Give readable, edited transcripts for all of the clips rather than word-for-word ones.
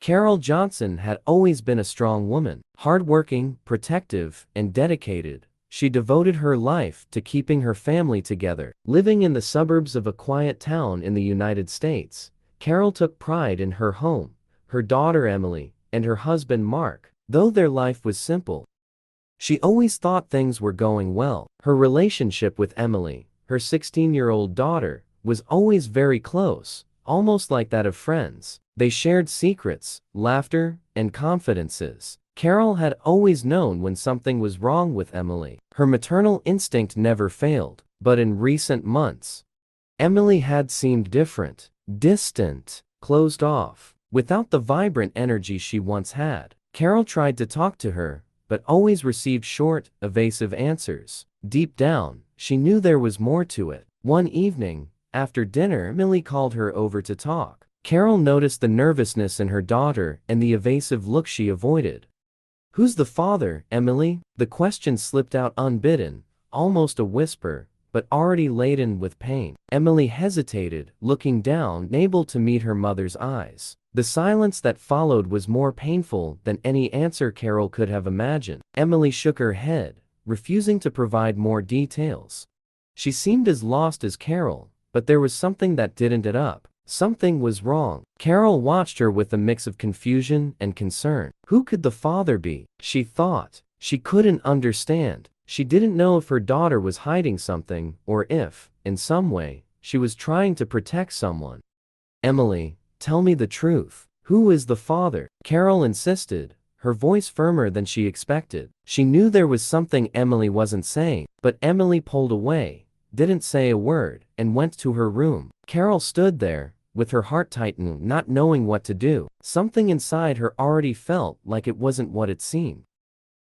Carol Johnson had always been a strong woman, hardworking, protective, and dedicated. She devoted her life to keeping her family together. Living in the suburbs of a quiet town in the United States, Carol took pride in her home, her daughter Emily, and her husband Mark. Though their life was simple, she always thought things were going well. Her relationship with Emily, her 16-year-old daughter, was always very close, almost like that of friends. They shared secrets, laughter, and confidences. Carol had always known when something was wrong with Emily. Her maternal instinct never failed, but in recent months, Emily had seemed different, distant, closed off, without the vibrant energy she once had. Carol tried to talk to her, but always received short, evasive answers. Deep down, she knew there was more to it. One evening, after dinner, Emily called her over to talk. Carol noticed the nervousness in her daughter and the evasive look she avoided. "Who's the father, Emily?" The question slipped out unbidden, almost a whisper, but already laden with pain. Emily hesitated, looking down, unable to meet her mother's eyes. The silence that followed was more painful than any answer Carol could have imagined. Emily shook her head, refusing to provide more details. She seemed as lost as Carol, but there was something that didn't add up. Something was wrong. Carol watched her with a mix of confusion and concern. Who could the father be? She thought. She couldn't understand. She didn't know if her daughter was hiding something, or if, in some way, she was trying to protect someone. "Emily, tell me the truth. Who is the father?" Carol insisted, her voice firmer than she expected. She knew there was something Emily wasn't saying, but Emily pulled away, didn't say a word, and went to her room. Carol stood there, with her heart tightened, not knowing what to do. Something inside her already felt like it wasn't what it seemed.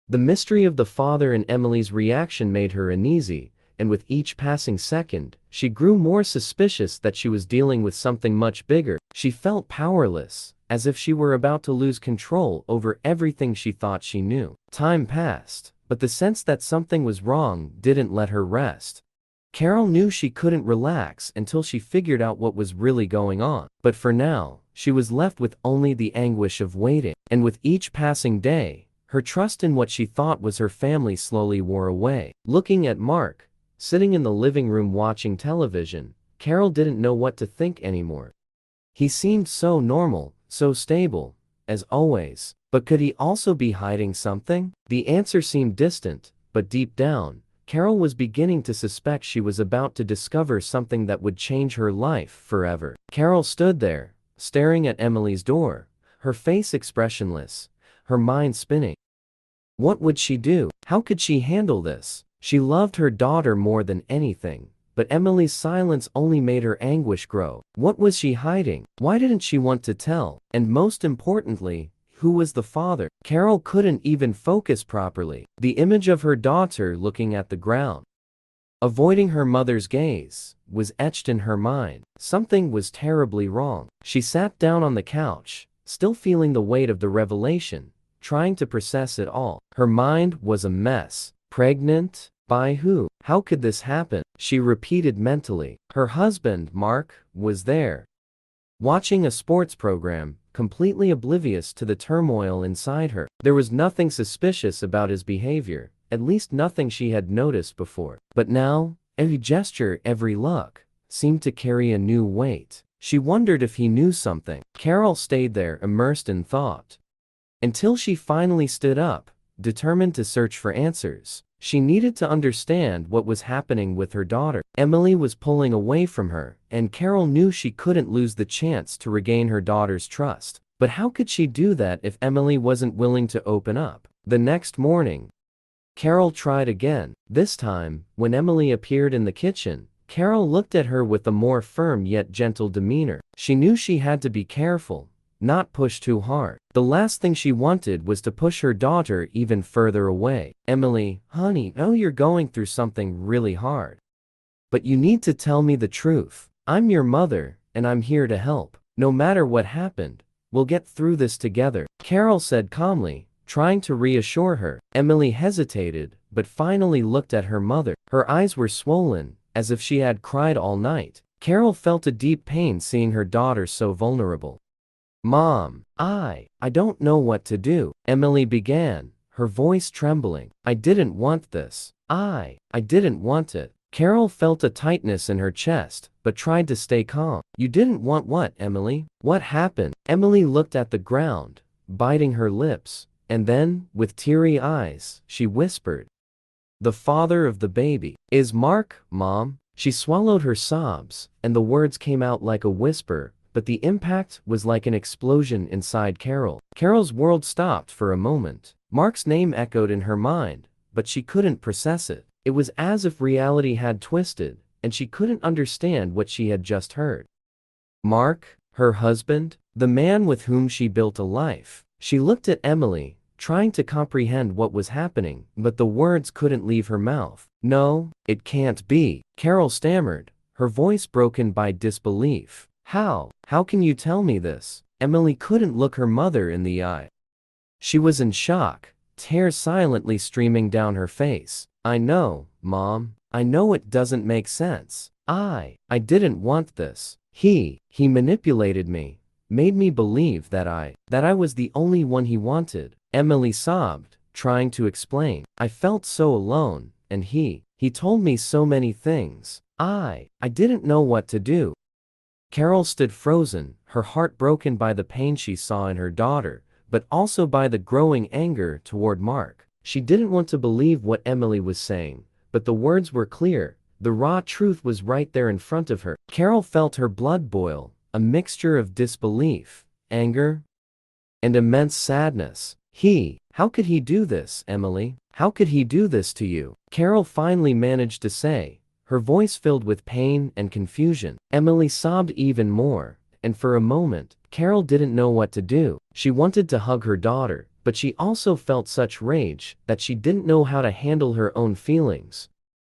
The mystery of the father and Emily's reaction made her uneasy, and with each passing second, she grew more suspicious that she was dealing with something much bigger. She felt powerless, as if she were about to lose control over everything she thought she knew. Time passed, but the sense that something was wrong didn't let her rest. Carol knew she couldn't relax until she figured out what was really going on. But for now, she was left with only the anguish of waiting. And with each passing day, her trust in what she thought was her family slowly wore away. Looking at Mark, sitting in the living room watching television, Carol didn't know what to think anymore. He seemed so normal, so stable, as always. But could he also be hiding something? The answer seemed distant, but deep down, Carol was beginning to suspect she was about to discover something that would change her life forever. Carol stood there, staring at Emily's door, her face expressionless, her mind spinning. What would she do? How could she handle this? She loved her daughter more than anything, but Emily's silence only made her anguish grow. What was she hiding? Why didn't she want to tell? And most importantly, who was the father? Carol couldn't even focus properly. The image of her daughter looking at the ground, avoiding her mother's gaze, was etched in her mind. Something was terribly wrong. She sat down on the couch, still feeling the weight of the revelation, trying to process it all. Her mind was a mess. Pregnant? By who? How could this happen? She repeated mentally. Her husband, Mark, was there, watching a sports program, completely oblivious to the turmoil inside her. There was nothing suspicious about his behavior, at least nothing she had noticed before. But now, every gesture, every look, seemed to carry a new weight. She wondered if he knew something. Carol stayed there, immersed in thought, until she finally stood up, determined to search for answers. She needed to understand what was happening with her daughter. Emily was pulling away from her, and Carol knew she couldn't lose the chance to regain her daughter's trust. But how could she do that if Emily wasn't willing to open up? The next morning, Carol tried again. This time, when Emily appeared in the kitchen, Carol looked at her with a more firm yet gentle demeanor. She knew she had to be careful, not push too hard. The last thing she wanted was to push her daughter even further away. "Emily, honey, I know you're going through something really hard. But you need to tell me the truth. I'm your mother, and I'm here to help. No matter what happened, we'll get through this together," Carol said calmly, trying to reassure her. Emily hesitated, but finally looked at her mother. Her eyes were swollen, as if she had cried all night. Carol felt a deep pain seeing her daughter so vulnerable. Mom, I don't know what to do, Emily began, her voice trembling. I didn't want this. I didn't want it. Carol felt a tightness in her chest, but tried to stay calm. You didn't want what, Emily? What happened? Emily looked at the ground, biting her lips, and then, with teary eyes, she whispered, "The father of the baby is Mark, Mom." She swallowed her sobs, and the words came out like a whisper, but the impact was like an explosion inside Carol. Carol's world stopped for a moment. Mark's name echoed in her mind, but she couldn't process it. It was as if reality had twisted, and she couldn't understand what she had just heard. Mark, her husband, the man with whom she built a life. She looked at Emily, trying to comprehend what was happening, but the words couldn't leave her mouth. No, it can't be, Carol stammered, her voice broken by disbelief. How can you tell me this? Emily couldn't look her mother in the eye. She was in shock, tears silently streaming down her face. I know, Mom, I know it doesn't make sense. I didn't want this. He manipulated me, made me believe that I was the only one he wanted. Emily sobbed, trying to explain. I felt so alone, and he told me so many things. I didn't know what to do. Carol stood frozen, her heart broken by the pain she saw in her daughter, but also by the growing anger toward Mark. She didn't want to believe what Emily was saying, but the words were clear. The raw truth was right there in front of her. Carol felt her blood boil, a mixture of disbelief, anger, and immense sadness. How could he do this, Emily? How could he do this to you? Carol finally managed to say, her voice filled with pain and confusion. Emily sobbed even more, and for a moment, Carol didn't know what to do. She wanted to hug her daughter, but she also felt such rage that she didn't know how to handle her own feelings.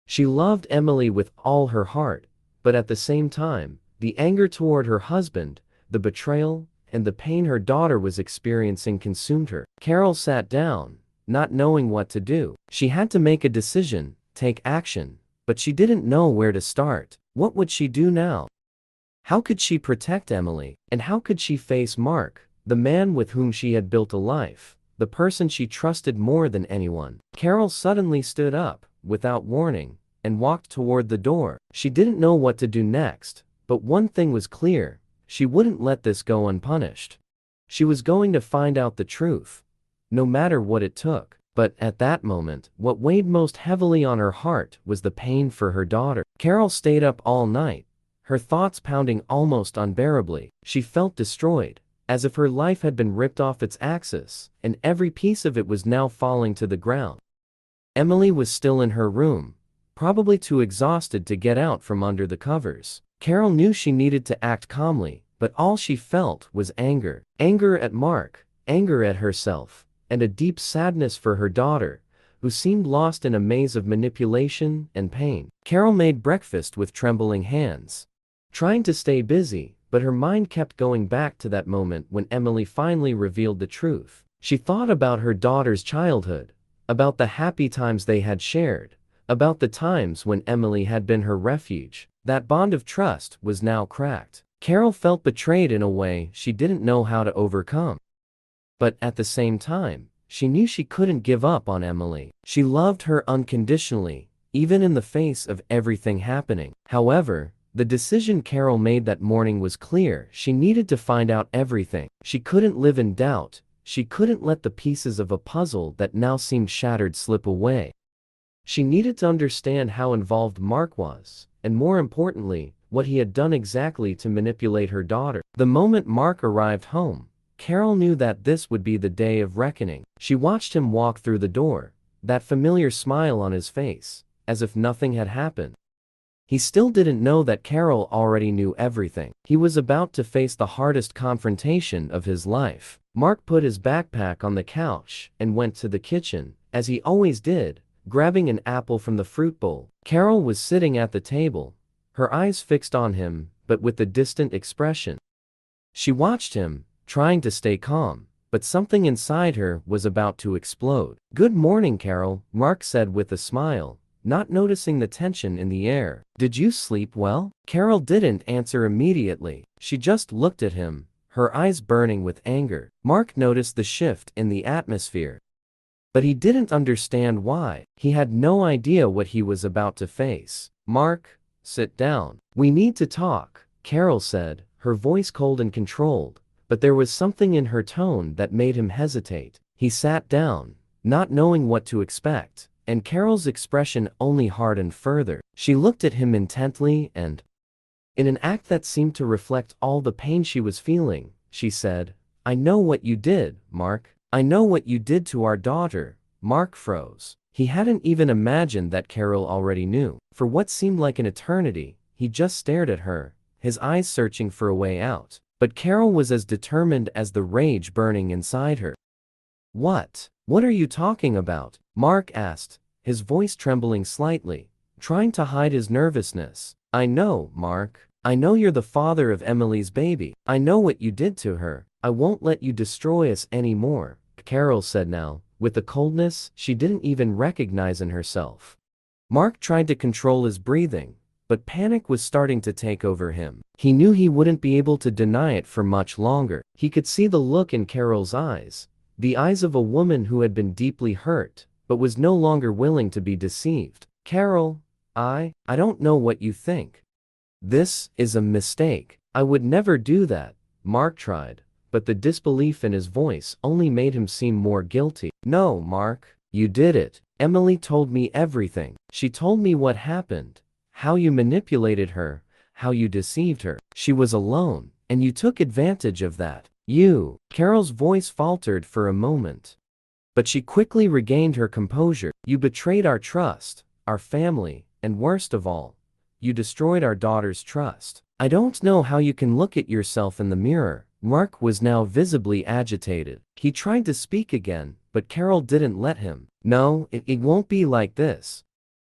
She loved Emily with all her heart, but at the same time, the anger toward her husband, the betrayal, and the pain her daughter was experiencing consumed her. Carol sat down, not knowing what to do. She had to make a decision, take action, but she didn't know where to start. What would she do now? How could she protect Emily? And how could she face Mark, the man with whom she had built a life, the person she trusted more than anyone? Carol suddenly stood up, without warning, and walked toward the door. She didn't know what to do next, but one thing was clear. She wouldn't let this go unpunished. She was going to find out the truth, no matter what it took. But at that moment, what weighed most heavily on her heart was the pain for her daughter. Carol stayed up all night, her thoughts pounding almost unbearably. She felt destroyed, as if her life had been ripped off its axis, and every piece of it was now falling to the ground. Emily was still in her room, probably too exhausted to get out from under the covers. Carol knew she needed to act calmly, but all she felt was anger. Anger at Mark, anger at herself, and a deep sadness for her daughter, who seemed lost in a maze of manipulation and pain. Carol made breakfast with trembling hands, trying to stay busy, but her mind kept going back to that moment when Emily finally revealed the truth. She thought about her daughter's childhood, about the happy times they had shared, about the times when Emily had been her refuge. That bond of trust was now cracked. Carol felt betrayed in a way she didn't know how to overcome. But at the same time, she knew she couldn't give up on Emily. She loved her unconditionally, even in the face of everything happening. However, the decision Carol made that morning was clear. She needed to find out everything. She couldn't live in doubt. She couldn't let the pieces of a puzzle that now seemed shattered slip away. She needed to understand how involved Mark was, and more importantly, what he had done exactly to manipulate her daughter. The moment Mark arrived home, Carol knew that this would be the day of reckoning. She watched him walk through the door, that familiar smile on his face, as if nothing had happened. He still didn't know that Carol already knew everything. He was about to face the hardest confrontation of his life. Mark put his backpack on the couch and went to the kitchen, as he always did, grabbing an apple from the fruit bowl. Carol was sitting at the table, her eyes fixed on him, but with a distant expression. She watched him, trying to stay calm, but something inside her was about to explode. "Good morning, Carol," Mark said with a smile, not noticing the tension in the air. "Did you sleep well?" Carol didn't answer immediately. She just looked at him, her eyes burning with anger. Mark noticed the shift in the atmosphere, but he didn't understand why. He had no idea what he was about to face. "Mark, sit down. We need to talk," Carol said, her voice cold and controlled, but there was something in her tone that made him hesitate. He sat down, not knowing what to expect, and Carol's expression only hardened further. She looked at him intently and, in an act that seemed to reflect all the pain she was feeling, she said, "I know what you did, Mark. I know what you did to our daughter." Mark froze. He hadn't even imagined that Carol already knew. For what seemed like an eternity, he just stared at her, his eyes searching for a way out. But Carol was as determined as the rage burning inside her. What are you talking about?" Mark asked, his voice trembling slightly, trying to hide his nervousness. "I know, Mark. I know you're the father of Emily's baby. I know what you did to her. I won't let you destroy us anymore," Carol said now, with a coldness she didn't even recognize in herself. Mark tried to control his breathing, but panic was starting to take over him. He knew he wouldn't be able to deny it for much longer. He could see the look in Carol's eyes, the eyes of a woman who had been deeply hurt, but was no longer willing to be deceived. "Carol, I don't know what you think. This is a mistake. I would never do that," Mark tried, but the disbelief in his voice only made him seem more guilty. "No, Mark, you did it. Emily told me everything. She told me what happened, how you manipulated her, how you deceived her. She was alone, and you took advantage of that. Carol's voice faltered for a moment, but she quickly regained her composure. "You betrayed our trust, our family, and worst of all, you destroyed our daughter's trust. I don't know how you can look at yourself in the mirror." Mark was now visibly agitated. He tried to speak again, but Carol didn't let him. "No, it won't be like this.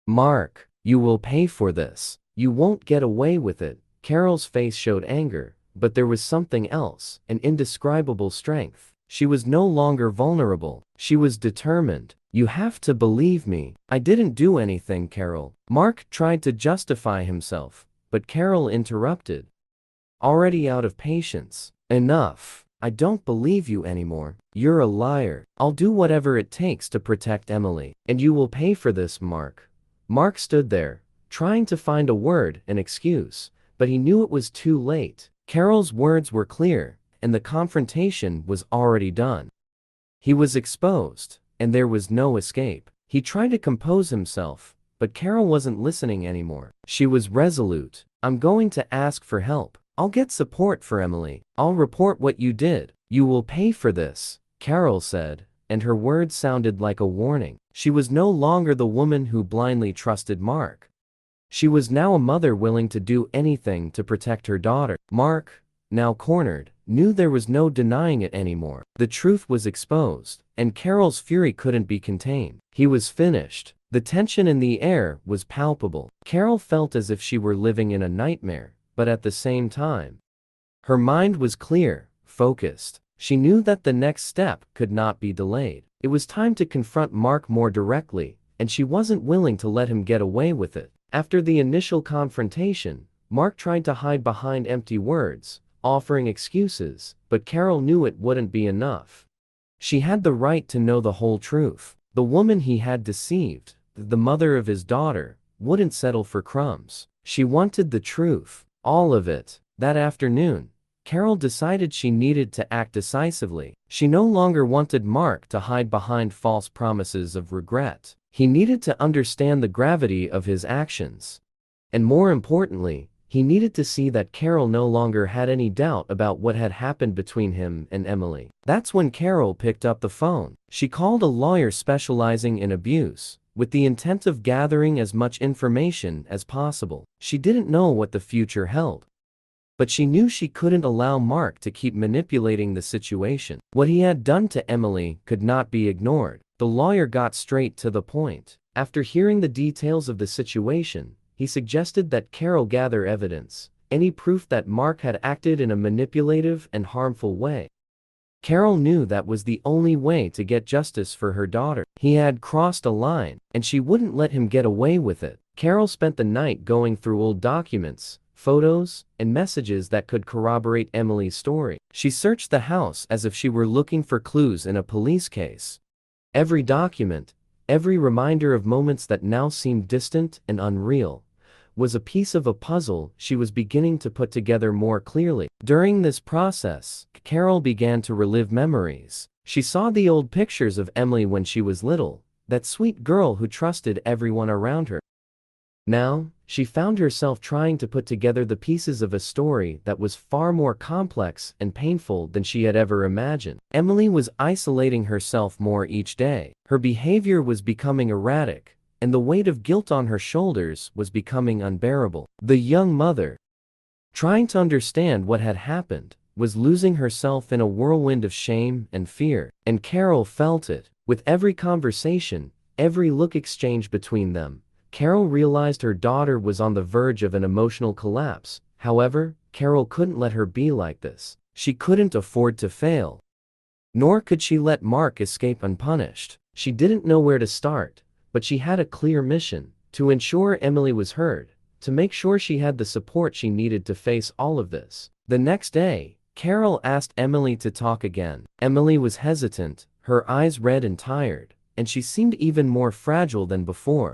Mark, you will pay for this. You won't get away with it." Carol's face showed anger, but there was something else, an indescribable strength. She was no longer vulnerable. She was determined. "You have to believe me. I didn't do anything, Carol." Mark tried to justify himself, but Carol interrupted, already out of patience. "Enough. I don't believe you anymore. You're a liar. I'll do whatever it takes to protect Emily, and you will pay for this, Mark." Mark stood there, trying to find a word, an excuse, but he knew it was too late. Carol's words were clear, and the confrontation was already done. He was exposed, and there was no escape. He tried to compose himself, but Carol wasn't listening anymore. She was resolute. "I'm going to ask for help. I'll get support for Emily. I'll report what you did. You will pay for this," Carol said, and her words sounded like a warning. She was no longer the woman who blindly trusted Mark. She was now a mother willing to do anything to protect her daughter. Mark, now cornered, knew there was no denying it anymore. The truth was exposed, and Carol's fury couldn't be contained. He was finished. The tension in the air was palpable. Carol felt as if she were living in a nightmare, but at the same time, her mind was clear, focused. She knew that the next step could not be delayed. It was time to confront Mark more directly, and she wasn't willing to let him get away with it. After the initial confrontation, Mark tried to hide behind empty words, offering excuses, but Carol knew it wouldn't be enough. She had the right to know the whole truth. The woman he had deceived, the mother of his daughter, wouldn't settle for crumbs. She wanted the truth, all of it. That afternoon, Carol decided she needed to act decisively. She no longer wanted Mark to hide behind false promises of regret. He needed to understand the gravity of his actions. And more importantly, he needed to see that Carol no longer had any doubt about what had happened between him and Emily. That's when Carol picked up the phone. She called a lawyer specializing in abuse, with the intent of gathering as much information as possible. She didn't know what the future held, but she knew she couldn't allow Mark to keep manipulating the situation. What he had done to Emily could not be ignored. The lawyer got straight to the point. After hearing the details of the situation, he suggested that Carol gather evidence, any proof that Mark had acted in a manipulative and harmful way. Carol knew that was the only way to get justice for her daughter. He had crossed a line, and she wouldn't let him get away with it. Carol spent the night going through old documents, photos, and messages that could corroborate Emily's story. She searched the house as if she were looking for clues in a police case. Every document, every reminder of moments that now seemed distant and unreal, was a piece of a puzzle she was beginning to put together more clearly. During this process, Carol began to relive memories. She saw the old pictures of Emily when she was little, that sweet girl who trusted everyone around her. Now, she found herself trying to put together the pieces of a story that was far more complex and painful than she had ever imagined. Emily was isolating herself more each day. Her behavior was becoming erratic, and the weight of guilt on her shoulders was becoming unbearable. The young mother, trying to understand what had happened, was losing herself in a whirlwind of shame and fear, and Carol felt it. With every conversation, every look exchanged between them, Carol realized her daughter was on the verge of an emotional collapse. However, Carol couldn't let her be like this. She couldn't afford to fail. Nor could she let Mark escape unpunished. She didn't know where to start, but she had a clear mission: to ensure Emily was heard, to make sure she had the support she needed to face all of this. The next day, Carol asked Emily to talk again. Emily was hesitant, her eyes red and tired, and she seemed even more fragile than before.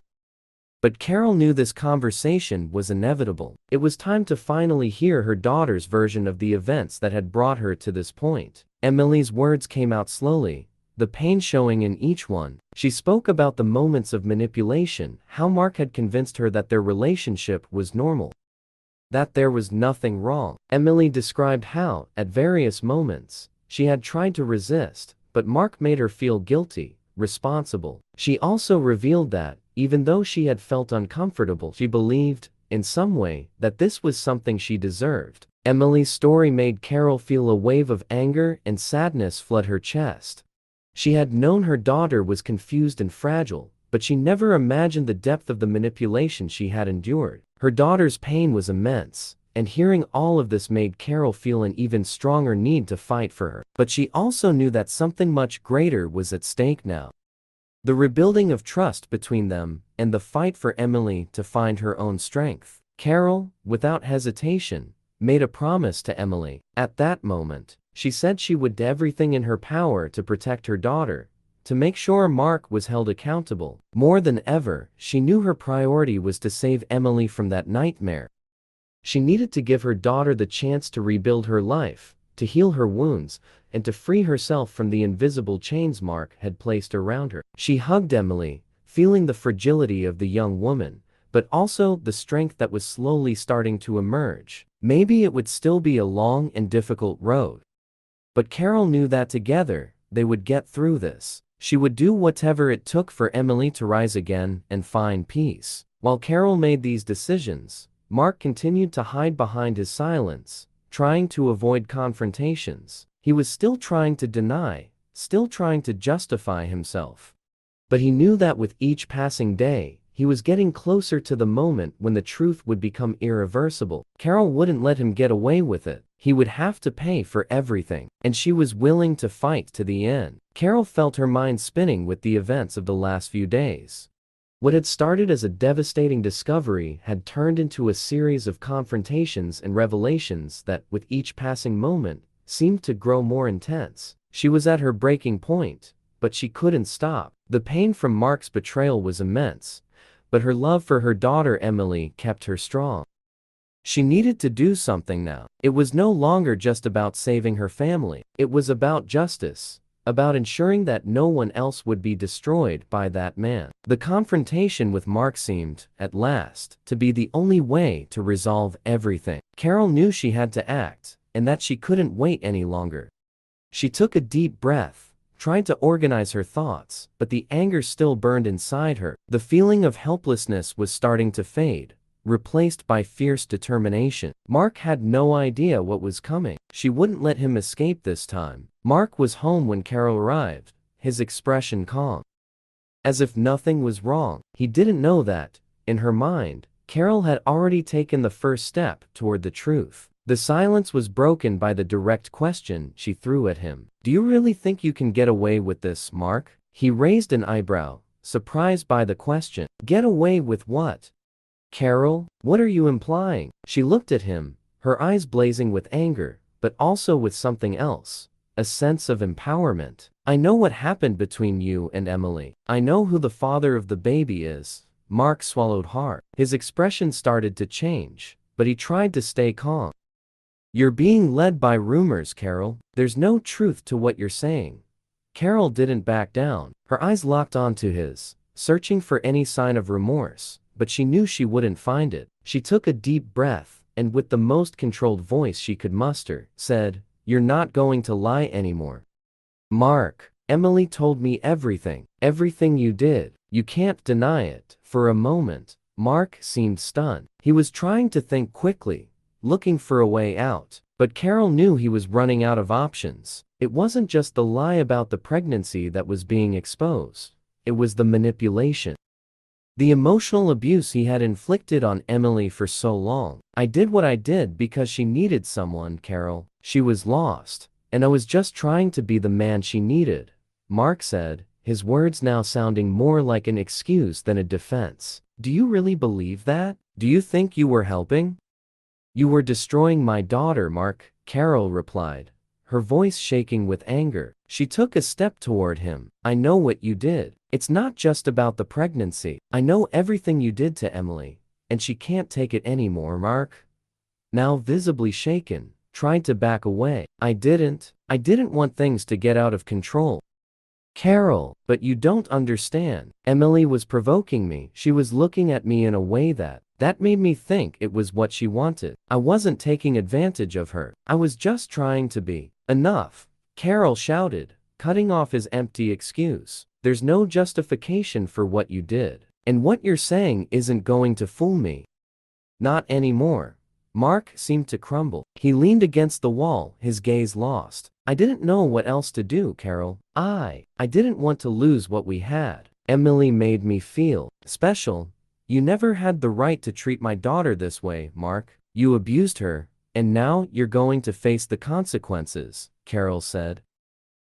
But Carol knew this conversation was inevitable. It was time to finally hear her daughter's version of the events that had brought her to this point. Emily's words came out slowly, the pain showing in each one. She spoke about the moments of manipulation, how Mark had convinced her that their relationship was normal, that there was nothing wrong. Emily described how, at various moments, she had tried to resist, but Mark made her feel guilty, responsible. She also revealed that, even though she had felt uncomfortable, she believed, in some way, that this was something she deserved. Emily's story made Carol feel a wave of anger and sadness flood her chest. She had known her daughter was confused and fragile, but she never imagined the depth of the manipulation she had endured. Her daughter's pain was immense, and hearing all of this made Carol feel an even stronger need to fight for her. But she also knew that something much greater was at stake now: the rebuilding of trust between them, and the fight for Emily to find her own strength. Carol, without hesitation, made a promise to Emily. At that moment, she said she would do everything in her power to protect her daughter, to make sure Mark was held accountable. More than ever, she knew her priority was to save Emily from that nightmare. She needed to give her daughter the chance to rebuild her life, to heal her wounds, and to free herself from the invisible chains Mark had placed around her. She hugged Emily, feeling the fragility of the young woman, but also the strength that was slowly starting to emerge. Maybe it would still be a long and difficult road, but Carol knew that together, they would get through this. She would do whatever it took for Emily to rise again and find peace. While Carol made these decisions, Mark continued to hide behind his silence, trying to avoid confrontations. He was still trying to deny, still trying to justify himself. But he knew that with each passing day, he was getting closer to the moment when the truth would become irreversible. Carol wouldn't let him get away with it. He would have to pay for everything, and she was willing to fight to the end. Carol felt her mind spinning with the events of the last few days. What had started as a devastating discovery had turned into a series of confrontations and revelations that, with each passing moment, seemed to grow more intense. She was at her breaking point, but she couldn't stop. The pain from Mark's betrayal was immense, but her love for her daughter Emily kept her strong. She needed to do something now. It was no longer just about saving her family. It was about justice, about ensuring that no one else would be destroyed by that man. The confrontation with Mark seemed, at last, to be the only way to resolve everything. Carol knew she had to act, and that she couldn't wait any longer. She took a deep breath, tried to organize her thoughts, but the anger still burned inside her. The feeling of helplessness was starting to fade, replaced by fierce determination. Mark had no idea what was coming. She wouldn't let him escape this time. Mark was home when Carol arrived, his expression calm, as if nothing was wrong. He didn't know that, in her mind, Carol had already taken the first step toward the truth. The silence was broken by the direct question she threw at him. "Do you really think you can get away with this, Mark?" He raised an eyebrow, surprised by the question. "Get away with what?" Carol, what are you implying? She looked at him, her eyes blazing with anger, but also with something else, a sense of empowerment. I know what happened between you and Emily. I know who the father of the baby is. Mark swallowed hard. His expression started to change, but he tried to stay calm. You're being led by rumors, Carol. There's no truth to what you're saying. Carol didn't back down. Her eyes locked onto his, searching for any sign of remorse, but she knew she wouldn't find it. She took a deep breath, and with the most controlled voice she could muster, said, "You're not going to lie anymore. Mark, Emily told me everything. Everything you did. You can't deny it." For a moment, Mark seemed stunned. He was trying to think quickly, looking for a way out, but Carol knew he was running out of options. It wasn't just the lie about the pregnancy that was being exposed. It was the manipulation. The emotional abuse he had inflicted on Emily for so long. I did what I did because she needed someone, Carol. She was lost, and I was just trying to be the man she needed, Mark said, his words now sounding more like an excuse than a defense. Do you really believe that? Do you think you were helping? You were destroying my daughter, Mark, Carol replied, her voice shaking with anger. She took a step toward him. I know what you did. It's not just about the pregnancy. I know everything you did to Emily, and she can't take it anymore, Mark. Now visibly shaken, tried to back away. I didn't want things to get out of control. Carol, but you don't understand. Emily was provoking me. She was looking at me in a way that made me think it was what she wanted. I wasn't taking advantage of her. I was just trying to be. Enough, Carol shouted, cutting off his empty excuse. There's no justification for what you did. And what you're saying isn't going to fool me. Not anymore. Mark seemed to crumble. He leaned against the wall, his gaze lost. I didn't know what else to do, Carol. I didn't want to lose what we had. Emily made me feel special. You never had the right to treat my daughter this way, Mark. You abused her, and now you're going to face the consequences, Carol said,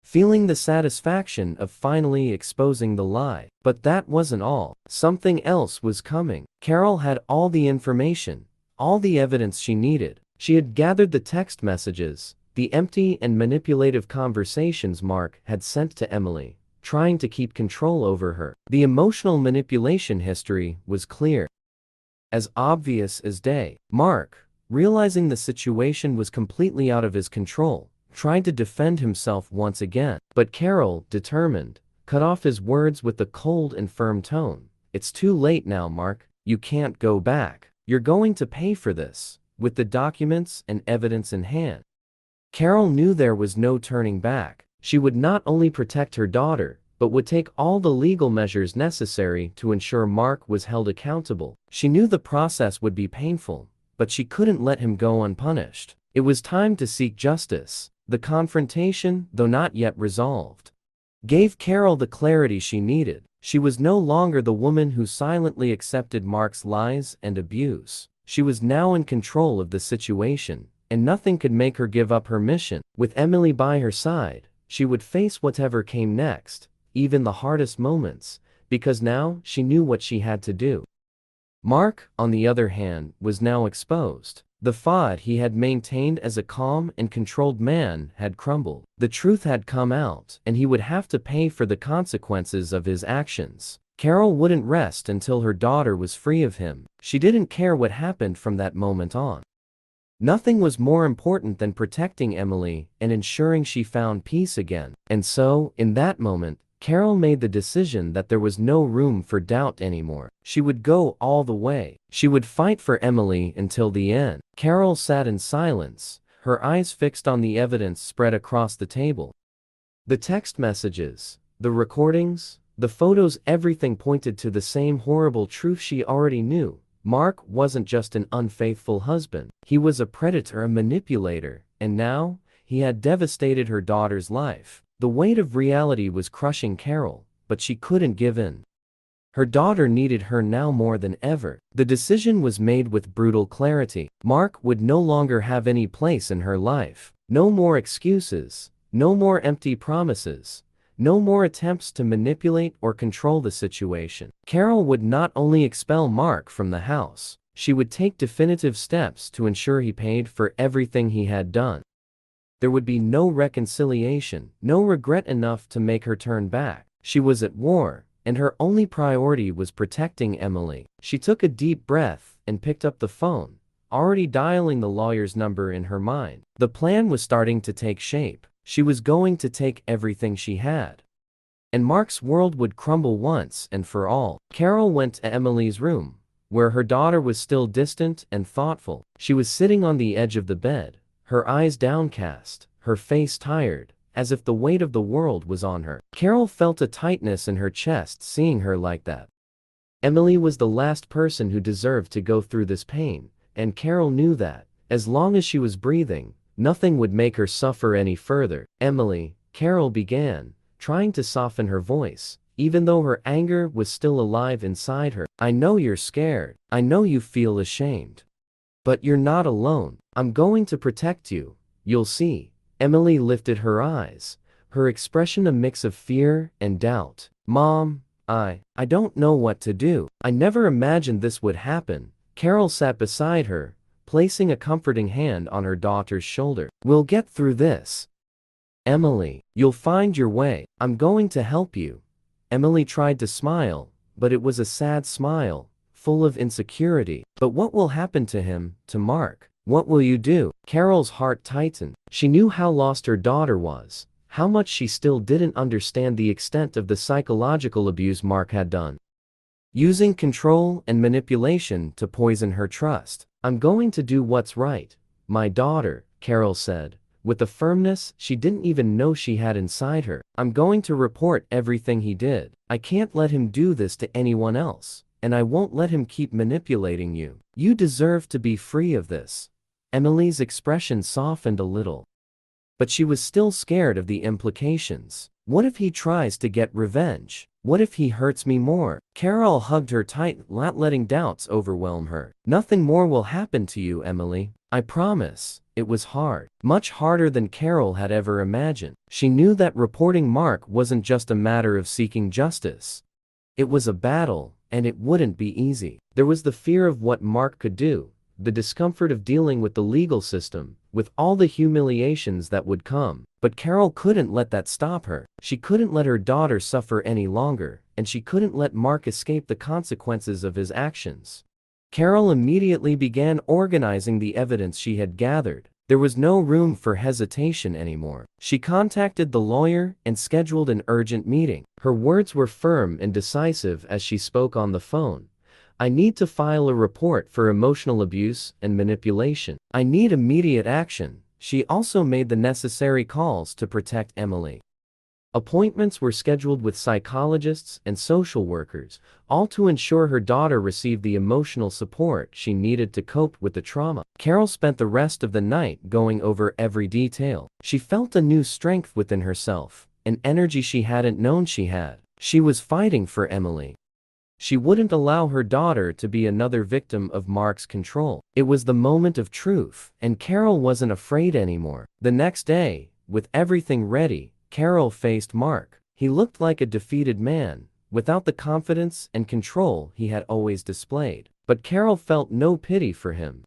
feeling the satisfaction of finally exposing the lie. But that wasn't all. Something else was coming. Carol had all the information, all the evidence she needed. She had gathered the text messages, the empty and manipulative conversations Mark had sent to Emily, trying to keep control over her. The emotional manipulation history was clear, as obvious as day. Mark, realizing the situation was completely out of his control, tried to defend himself once again. But Carol, determined, cut off his words with a cold and firm tone. It's too late now, Mark. You can't go back. You're going to pay for this, with the documents and evidence in hand. Carol knew there was no turning back. She would not only protect her daughter, but would take all the legal measures necessary to ensure Mark was held accountable. She knew the process would be painful, but she couldn't let him go unpunished. It was time to seek justice. The confrontation, though not yet resolved, gave Carol the clarity she needed. She was no longer the woman who silently accepted Mark's lies and abuse. She was now in control of the situation, and nothing could make her give up her mission. With Emily by her side, she would face whatever came next, even the hardest moments, because now she knew what she had to do. Mark, on the other hand, was now exposed. The facade he had maintained as a calm and controlled man had crumbled. The truth had come out, and he would have to pay for the consequences of his actions. Carol wouldn't rest until her daughter was free of him. She didn't care what happened from that moment on. Nothing was more important than protecting Emily and ensuring she found peace again. And so, in that moment, Carol made the decision that there was no room for doubt anymore. She would go all the way. She would fight for Emily until the end. Carol sat in silence, her eyes fixed on the evidence spread across the table. The text messages, the recordings, the photos, everything pointed to the same horrible truth she already knew. Mark wasn't just an unfaithful husband. He was a predator, a manipulator, and now, he had devastated her daughter's life. The weight of reality was crushing Carol, but she couldn't give in. Her daughter needed her now more than ever. The decision was made with brutal clarity. Mark would no longer have any place in her life. No more excuses, no more empty promises. No more attempts to manipulate or control the situation. Carol would not only expel Mark from the house, she would take definitive steps to ensure he paid for everything he had done. There would be no reconciliation, no regret enough to make her turn back. She was at war, and her only priority was protecting Emily. She took a deep breath and picked up the phone, already dialing the lawyer's number in her mind. The plan was starting to take shape. She was going to take everything she had, and Mark's world would crumble once and for all. Carol went to Emily's room, where her daughter was still distant and thoughtful. She was sitting on the edge of the bed, her eyes downcast, her face tired, as if the weight of the world was on her. Carol felt a tightness in her chest seeing her like that. Emily was the last person who deserved to go through this pain, and Carol knew that, as long as she was breathing, nothing would make her suffer any further. Emily, Carol began, trying to soften her voice, even though her anger was still alive inside her. I know you're scared. I know you feel ashamed. But you're not alone. I'm going to protect you. You'll see. Emily lifted her eyes, her expression a mix of fear and doubt. Mom, I don't know what to do. I never imagined this would happen. Carol sat beside her, placing a comforting hand on her daughter's shoulder. We'll get through this. Emily, you'll find your way. I'm going to help you. Emily tried to smile, but it was a sad smile, full of insecurity. But what will happen to him, to Mark? What will you do? Carol's heart tightened. She knew how lost her daughter was, how much she still didn't understand the extent of the psychological abuse Mark had done, using control and manipulation to poison her trust. I'm going to do what's right, my daughter, Carol said, with a firmness she didn't even know she had inside her. I'm going to report everything he did. I can't let him do this to anyone else, and I won't let him keep manipulating you. You deserve to be free of this. Emily's expression softened a little, but she was still scared of the implications. What if he tries to get revenge? What if he hurts me more? Carol hugged her tight, not letting doubts overwhelm her. Nothing more will happen to you, Emily. I promise. It was hard. Much harder than Carol had ever imagined. She knew that reporting Mark wasn't just a matter of seeking justice. It was a battle, and it wouldn't be easy. There was the fear of what Mark could do, the discomfort of dealing with the legal system, with all the humiliations that would come. But Carol couldn't let that stop her. She couldn't let her daughter suffer any longer, and she couldn't let Mark escape the consequences of his actions. Carol immediately began organizing the evidence she had gathered. There was no room for hesitation anymore. She contacted the lawyer and scheduled an urgent meeting. Her words were firm and decisive as she spoke on the phone. I need to file a report for emotional abuse and manipulation. I need immediate action. She also made the necessary calls to protect Emily. Appointments were scheduled with psychologists and social workers, all to ensure her daughter received the emotional support she needed to cope with the trauma. Carol spent the rest of the night going over every detail. She felt a new strength within herself, an energy she hadn't known she had. She was fighting for Emily. She wouldn't allow her daughter to be another victim of Mark's control. It was the moment of truth, and Carol wasn't afraid anymore. The next day, with everything ready, Carol faced Mark. He looked like a defeated man, without the confidence and control he had always displayed. But Carol felt no pity for him.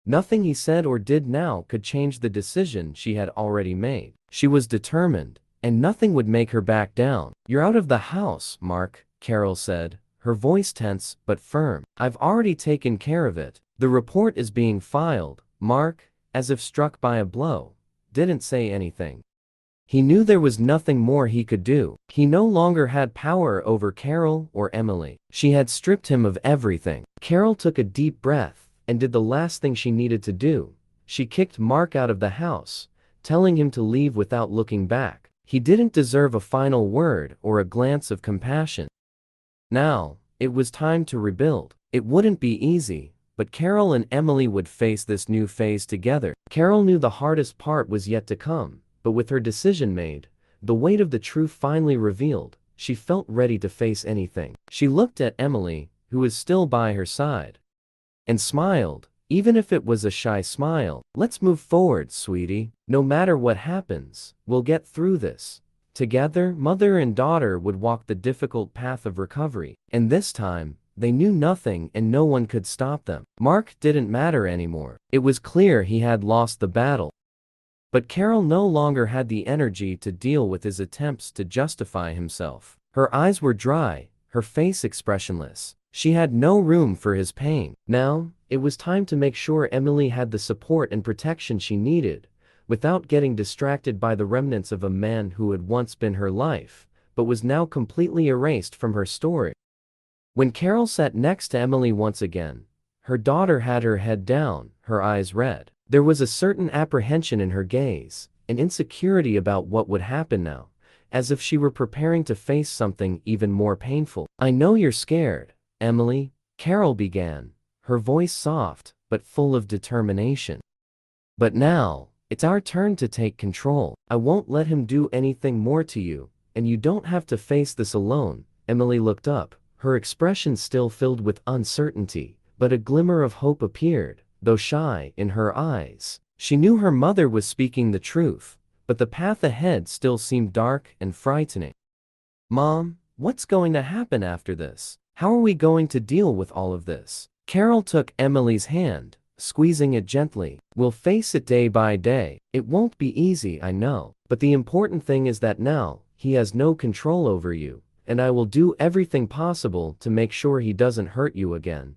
Nothing he said or did now could change the decision she had already made. She was determined, and nothing would make her back down. You're out of the house, Mark, Carol said, her voice tense but firm. I've already taken care of it. The report is being filed. Mark, as if struck by a blow, didn't say anything. He knew there was nothing more he could do. He no longer had power over Carol or Emily. She had stripped him of everything. Carol took a deep breath and did the last thing she needed to do. She kicked Mark out of the house, telling him to leave without looking back. He didn't deserve a final word or a glance of compassion. Now, it was time to rebuild. It wouldn't be easy, but Carol and Emily would face this new phase together. Carol knew the hardest part was yet to come, but with her decision made, the weight of the truth finally revealed, she felt ready to face anything. She looked at Emily, who was still by her side, and smiled, even if it was a shy smile. Let's move forward, sweetie. No matter what happens, we'll get through this. Together, mother and daughter would walk the difficult path of recovery, and this time, they knew nothing and no one could stop them. Mark didn't matter anymore. It was clear he had lost the battle. But Carol no longer had the energy to deal with his attempts to justify himself. Her eyes were dry, her face expressionless. She had no room for his pain. Now, it was time to make sure Emily had the support and protection she needed, without getting distracted by the remnants of a man who had once been her life, but was now completely erased from her story. When Carol sat next to Emily once again, her daughter had her head down, her eyes red. There was a certain apprehension in her gaze, an insecurity about what would happen now, as if she were preparing to face something even more painful. "I know you're scared, Emily," Carol began, her voice soft, but full of determination. "But now, it's our turn to take control. I won't let him do anything more to you, and you don't have to face this alone." Emily looked up, her expression still filled with uncertainty, but a glimmer of hope appeared, though shy, in her eyes. She knew her mother was speaking the truth, but the path ahead still seemed dark and frightening. "Mom, what's going to happen after this? How are we going to deal with all of this?" Carol took Emily's hand, squeezing it gently. "We'll face it day by day. It won't be easy, I know, but the important thing is that now, he has no control over you, and I will do everything possible to make sure he doesn't hurt you again.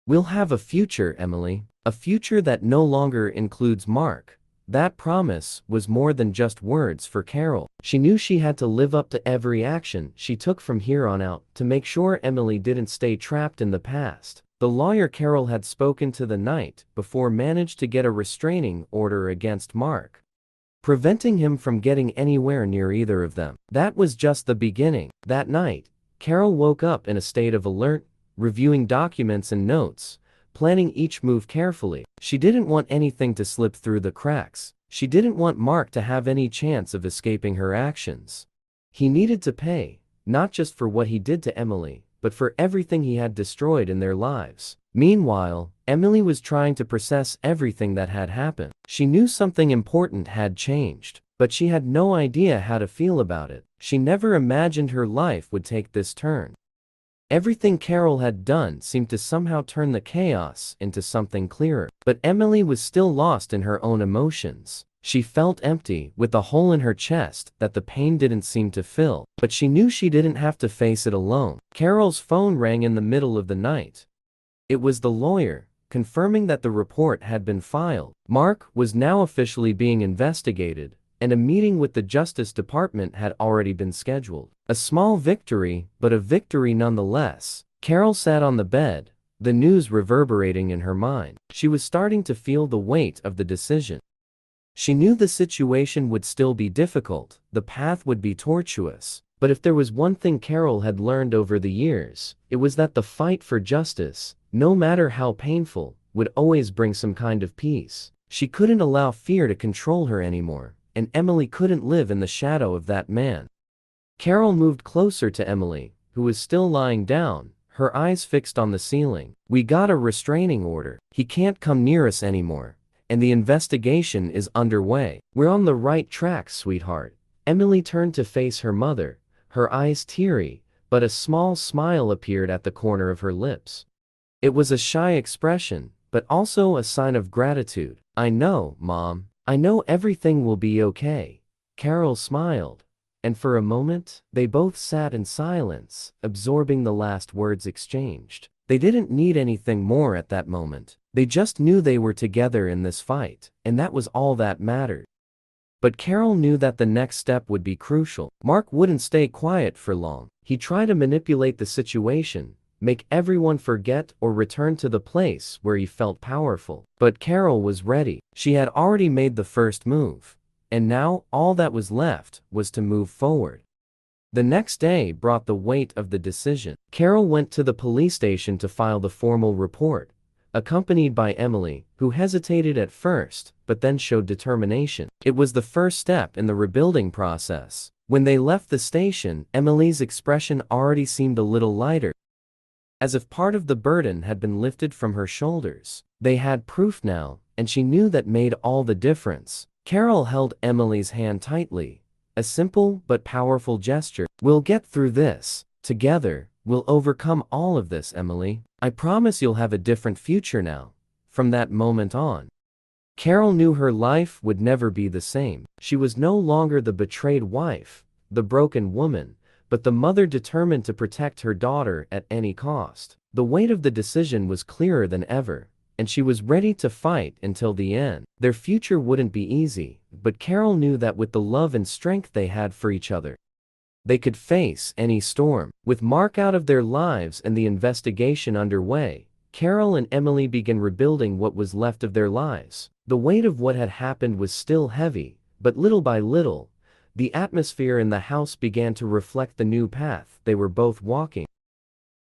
We'll have a future, Emily, a future that no longer includes Mark." That promise was more than just words for Carol. She knew she had to live up to every action she took from here on out to make sure Emily didn't stay trapped in the past. The lawyer Carol had spoken to the night before managed to get a restraining order against Mark, preventing him from getting anywhere near either of them. That was just the beginning. That night, Carol woke up in a state of alert, reviewing documents and notes, planning each move carefully. She didn't want anything to slip through the cracks. She didn't want Mark to have any chance of escaping her actions. He needed to pay, not just for what he did to Emily, but for everything he had destroyed in their lives. Meanwhile, Emily was trying to process everything that had happened. She knew something important had changed, but she had no idea how to feel about it. She never imagined her life would take this turn. Everything Carol had done seemed to somehow turn the chaos into something clearer, but Emily was still lost in her own emotions. She felt empty, with a hole in her chest that the pain didn't seem to fill, but she knew she didn't have to face it alone. Carol's phone rang in the middle of the night. It was the lawyer, confirming that the report had been filed. Mark was now officially being investigated, and a meeting with the Justice Department had already been scheduled. A small victory, but a victory nonetheless. Carol sat on the bed, the news reverberating in her mind. She was starting to feel the weight of the decision. She knew the situation would still be difficult, the path would be tortuous, but if there was one thing Carol had learned over the years, it was that the fight for justice, no matter how painful, would always bring some kind of peace. She couldn't allow fear to control her anymore, and Emily couldn't live in the shadow of that man. Carol moved closer to Emily, who was still lying down, her eyes fixed on the ceiling. "We got a restraining order. He can't come near us anymore, and the investigation is underway. We're on the right track, sweetheart." Emily turned to face her mother, her eyes teary, but a small smile appeared at the corner of her lips. It was a shy expression, but also a sign of gratitude. "I know, Mom. I know everything will be okay." Carol smiled, and for a moment, they both sat in silence, absorbing the last words exchanged. They didn't need anything more at that moment. They just knew they were together in this fight, and that was all that mattered. But Carol knew that the next step would be crucial. Mark wouldn't stay quiet for long. He'd try to manipulate the situation, make everyone forget or return to the place where he felt powerful. But Carol was ready. She had already made the first move, and now all that was left was to move forward. The next day brought the weight of the decision. Carol went to the police station to file the formal report, accompanied by Emily, who hesitated at first, but then showed determination. It was the first step in the rebuilding process. When they left the station, Emily's expression already seemed a little lighter, as if part of the burden had been lifted from her shoulders. They had proof now, and she knew that made all the difference. Carol held Emily's hand tightly, a simple but powerful gesture. "We'll get through this. Together, we'll overcome all of this, Emily. I promise you'll have a different future now." From that moment on, Carol knew her life would never be the same. She was no longer the betrayed wife, the broken woman, but the mother determined to protect her daughter at any cost. The weight of the decision was clearer than ever, and she was ready to fight until the end. Their future wouldn't be easy, but Carol knew that with the love and strength they had for each other, they could face any storm. With Mark out of their lives and the investigation underway, Carol and Emily began rebuilding what was left of their lives. The weight of what had happened was still heavy, but little by little, the atmosphere in the house began to reflect the new path they were both walking.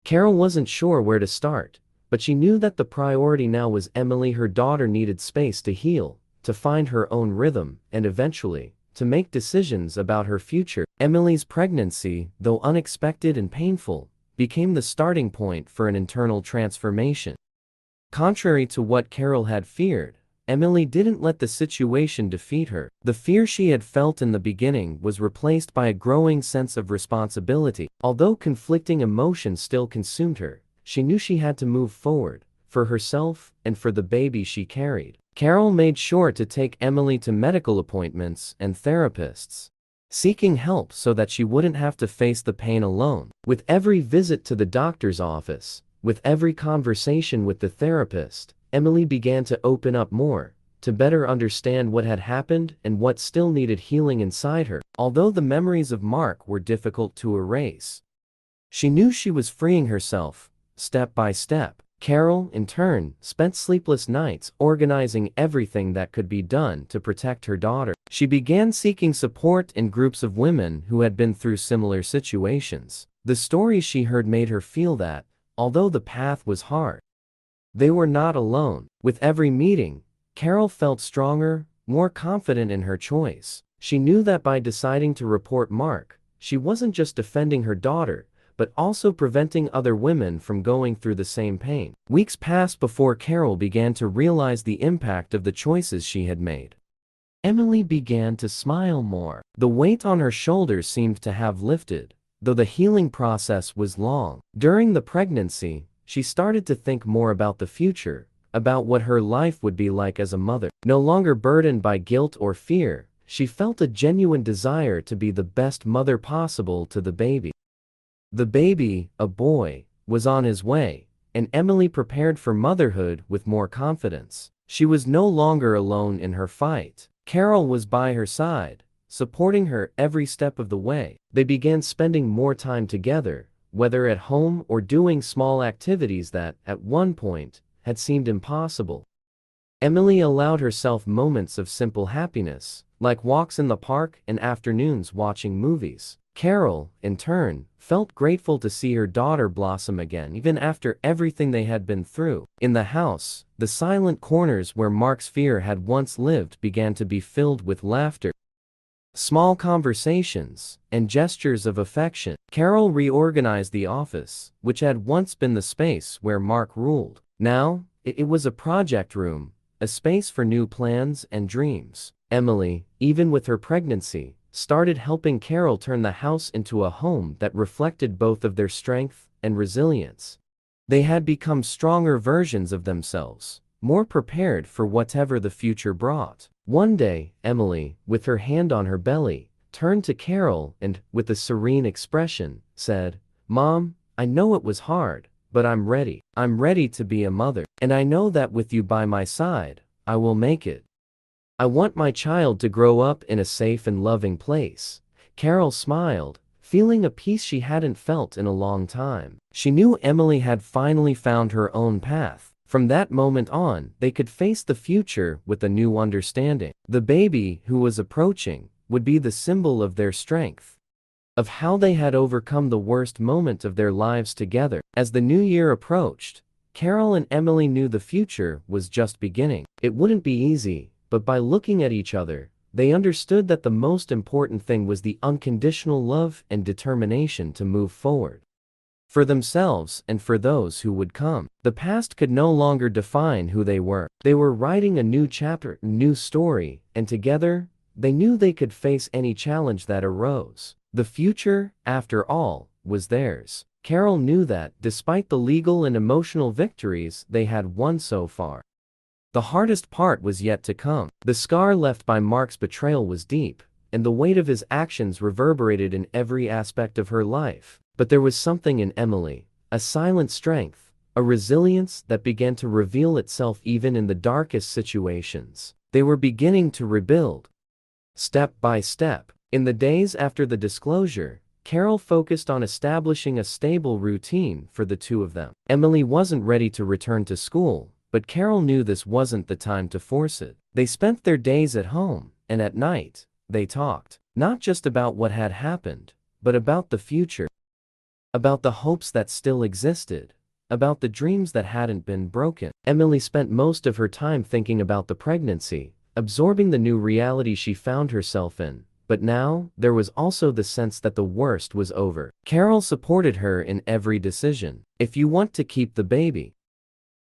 Carol wasn't sure where to start, but she knew that the priority now was Emily. Her daughter needed space to heal, to find her own rhythm, and eventually, to make decisions about her future. Emily's pregnancy, though unexpected and painful, became the starting point for an internal transformation. Contrary to what Carol had feared, Emily didn't let the situation defeat her. The fear she had felt in the beginning was replaced by a growing sense of responsibility. Although conflicting emotions still consumed her, she knew she had to move forward, for herself and for the baby she carried. Carol made sure to take Emily to medical appointments and therapists, seeking help so that she wouldn't have to face the pain alone. With every visit to the doctor's office, with every conversation with the therapist, Emily began to open up more, to better understand what had happened and what still needed healing inside her. Although the memories of Mark were difficult to erase, she knew she was freeing herself, step by step. Carol, in turn, spent sleepless nights organizing everything that could be done to protect her daughter. She began seeking support in groups of women who had been through similar situations. The stories she heard made her feel that, although the path was hard, they were not alone. With every meeting, Carol felt stronger, more confident in her choice. She knew that by deciding to report Mark, she wasn't just defending her daughter, but also preventing other women from going through the same pain. Weeks passed before Carol began to realize the impact of the choices she had made. Emily began to smile more. The weight on her shoulders seemed to have lifted, though the healing process was long. During the pregnancy, she started to think more about the future, about what her life would be like as a mother. No longer burdened by guilt or fear, she felt a genuine desire to be the best mother possible to the baby. The baby, a boy, was on his way, and Emily prepared for motherhood with more confidence. She was no longer alone in her fight. Carol was by her side, supporting her every step of the way. They began spending more time together, whether at home or doing small activities that, at one point, had seemed impossible. Emily allowed herself moments of simple happiness, like walks in the park and afternoons watching movies. Carol, in turn, felt grateful to see her daughter blossom again even after everything they had been through. In the house, the silent corners where Mark's fear had once lived began to be filled with laughter, small conversations, and gestures of affection. Carol reorganized the office, which had once been the space where Mark ruled. Now, it was a project room, a space for new plans and dreams. Emily, even with her pregnancy, started helping Carol turn the house into a home that reflected both of their strength and resilience. They had become stronger versions of themselves, more prepared for whatever the future brought. One day, Emily, with her hand on her belly, turned to Carol and, with a serene expression, said, "Mom, I know it was hard, but I'm ready. I'm ready to be a mother. And I know that with you by my side, I will make it. I want my child to grow up in a safe and loving place." Carol smiled, feeling a peace she hadn't felt in a long time. She knew Emily had finally found her own path. From that moment on, they could face the future with a new understanding. The baby, who was approaching, would be the symbol of their strength, of how they had overcome the worst moment of their lives together. As the new year approached, Carol and Emily knew the future was just beginning. It wouldn't be easy, but by looking at each other, they understood that the most important thing was the unconditional love and determination to move forward, for themselves and for those who would come. The past could no longer define who they were. They were writing a new chapter, a new story, and together, They knew they could face any challenge that arose. The future, after all, was theirs. Carol knew that, despite the legal and emotional victories they had won so far, the hardest part was yet to come. The scar left by Mark's betrayal was deep, and the weight of his actions reverberated in every aspect of her life. But there was something in Emily, a silent strength, a resilience that began to reveal itself even in the darkest situations. They were beginning to rebuild, step by step. In the days after the disclosure, Carol focused on establishing a stable routine for the two of them. Emily wasn't ready to return to school, but Carol knew this wasn't the time to force it. They spent their days at home, and at night, they talked, not just about what had happened, but about the future, about the hopes that still existed, about the dreams that hadn't been broken. Emily spent most of her time thinking about the pregnancy, absorbing the new reality she found herself in. But now, there was also the sense that the worst was over. Carol supported her in every decision. If you want to keep the baby,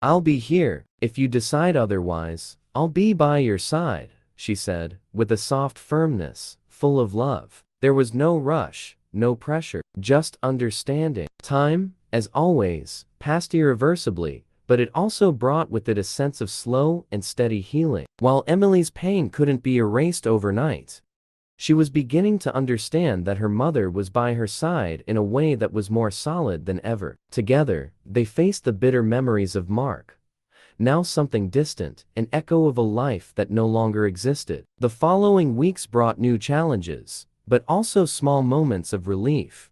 I'll be here. If you decide otherwise, I'll be by your side, she said, with a soft firmness, full of love. There was no rush, no pressure, just understanding. Time, as always, passed irreversibly, but it also brought with it a sense of slow and steady healing. While Emily's pain couldn't be erased overnight, she was beginning to understand that her mother was by her side in a way that was more solid than ever. Together, they faced the bitter memories of Mark, now something distant, an echo of a life that no longer existed. The following weeks brought new challenges, but also small moments of relief.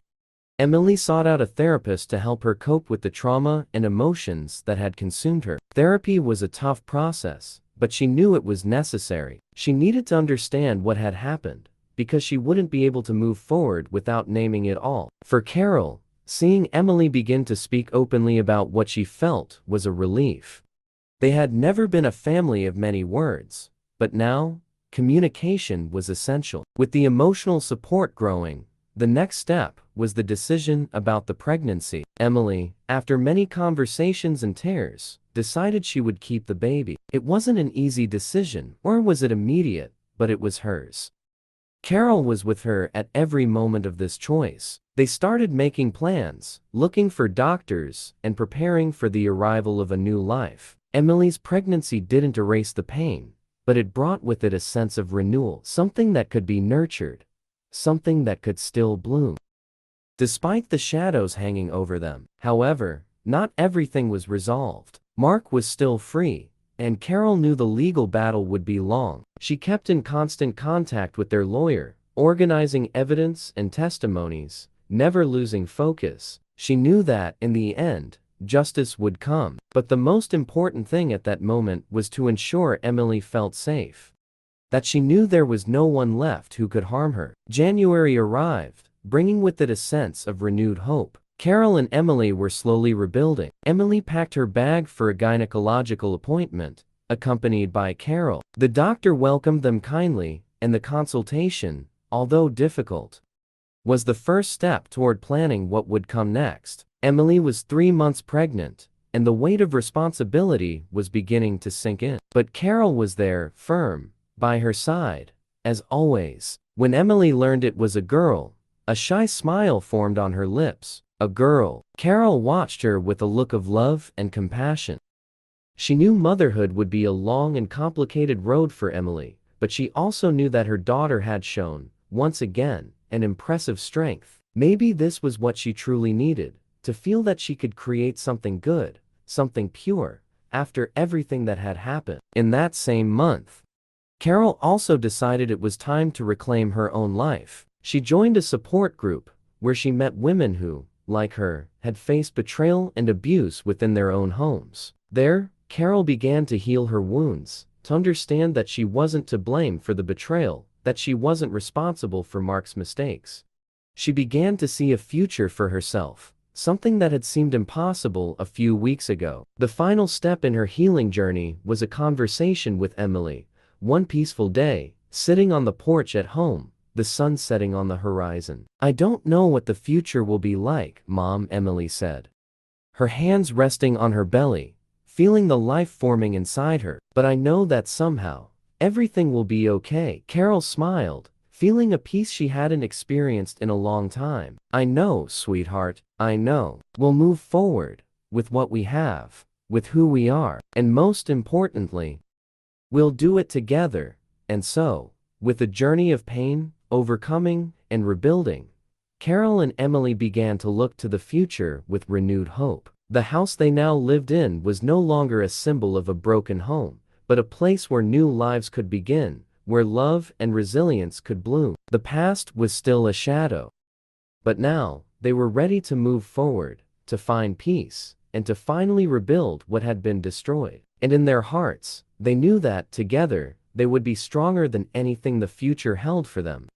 Emily sought out a therapist to help her cope with the trauma and emotions that had consumed her. Therapy was a tough process, but she knew it was necessary. She needed to understand what had happened, because she wouldn't be able to move forward without naming it all. For Carol, seeing Emily begin to speak openly about what she felt was a relief. They had never been a family of many words, but now, communication was essential. With the emotional support growing, the next step was the decision about the pregnancy. Emily, after many conversations and tears, decided she would keep the baby. It wasn't an easy decision, or was it immediate, but it was hers. Carol was with her at every moment of this choice. They started making plans, looking for doctors, and preparing for the arrival of a new life. Emily's pregnancy didn't erase the pain, but it brought with it a sense of renewal, something that could be nurtured, something that could still bloom, despite the shadows hanging over them. However, not everything was resolved. Mark was still free, and Carol knew the legal battle would be long. She kept in constant contact with their lawyer, organizing evidence and testimonies, never losing focus. She knew that, in the end, justice would come. But the most important thing at that moment was to ensure Emily felt safe, that she knew there was no one left who could harm her. January arrived, bringing with it a sense of renewed hope. Carol and Emily were slowly rebuilding. Emily packed her bag for a gynecological appointment, accompanied by Carol. The doctor welcomed them kindly, and the consultation, although difficult, was the first step toward planning what would come next. Emily was 3 months pregnant, and the weight of responsibility was beginning to sink in. But Carol was there, firm, by her side, as always. When Emily learned it was a girl, a shy smile formed on her lips. A girl. Carol watched her with a look of love and compassion. She knew motherhood would be a long and complicated road for Emily, but she also knew that her daughter had shown, once again, an impressive strength. Maybe this was what she truly needed, to feel that she could create something good, something pure, after everything that had happened. In that same month, Carol also decided it was time to reclaim her own life. She joined a support group, where she met women who, like her, had faced betrayal and abuse within their own homes. There, Carol began to heal her wounds, to understand that she wasn't to blame for the betrayal, that she wasn't responsible for Mark's mistakes. She began to see a future for herself, something that had seemed impossible a few weeks ago. The final step in her healing journey was a conversation with Emily. One peaceful day, sitting on the porch at home, the sun setting on the horizon. "I don't know what the future will be like, Mom," Emily said, her hands resting on her belly, feeling the life forming inside her. "But I know that somehow, Everything will be okay. Carol smiled, feeling a peace she hadn't experienced in a long time. I know, sweetheart, I know. We'll move forward, with what we have, with who we are, and most importantly, we'll do it together. And so, with a journey of pain, overcoming, and rebuilding, Carol and Emily began to look to the future with renewed hope. The house they now lived in was no longer a symbol of a broken home, but a place where new lives could begin, where love and resilience could bloom. The past was still a shadow, but now, they were ready to move forward, to find peace, and to finally rebuild what had been destroyed. And in their hearts, they knew that, together, they would be stronger than anything the future held for them.